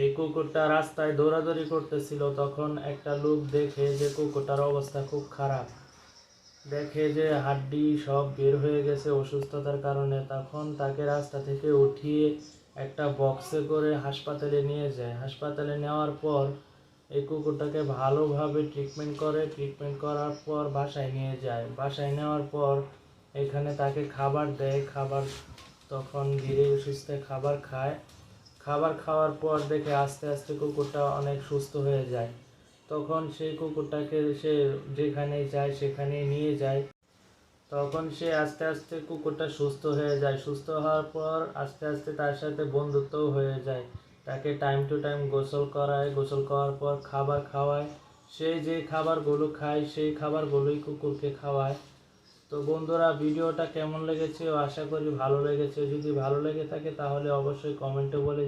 এই কুকুরটা রাস্তায় দৌড়াদৌড়ি করতেছিল, তখন একটা লোক দেখে যে কুকুরটার অবস্থা খুব খারাপ, দেখে যে হাড্ডি সব বের হয়ে গেছে অসুস্থতার কারণে। তখন তাকে রাস্তা থেকে উঠিয়ে একটা বক্সে করে হাসপাতালে নিয়ে যায়। হাসপাতালে নেওয়ার পর এই কুকুরটাকে ভালোভাবে ট্রিটমেন্ট করে, ট্রিটমেন্ট করার পর বাসায় নিয়ে যায়। বাসায় নেওয়ার পর এখানে তাকে খাবার দেয়, খাবার তখন ধীরে সুস্থে খাবার খায়। খাবার খাওয়ার পর দেখে আস্তে আস্তে কুকুরটা অনেক সুস্থ হয়ে যায়। তখন সেই কুকুরটাকে সে যেখানে যায় সেখানে নিয়ে যায়। তখন সে আস্তে আস্তে কুকুরটা সুস্থ হয়ে যায়। সুস্থ হওয়ার পর আস্তে আস্তে তার সাথে বন্ধুত্বও হয়ে যায়। তাকে টাইম টু টাইম গোসল করায়, গোসল করার পর খাবার খাওয়ায়। সে যে খাবারগুলো খায় সেই খাবারগুলোই কুকুরকে খাওয়ায়। তো বন্ধুরা, ভিডিওটা কেমন লেগেছে আশা করি ভালো লেগেছে। যদি ভালো লেগে থাকে তাহলে অবশ্যই কমেন্টে বলে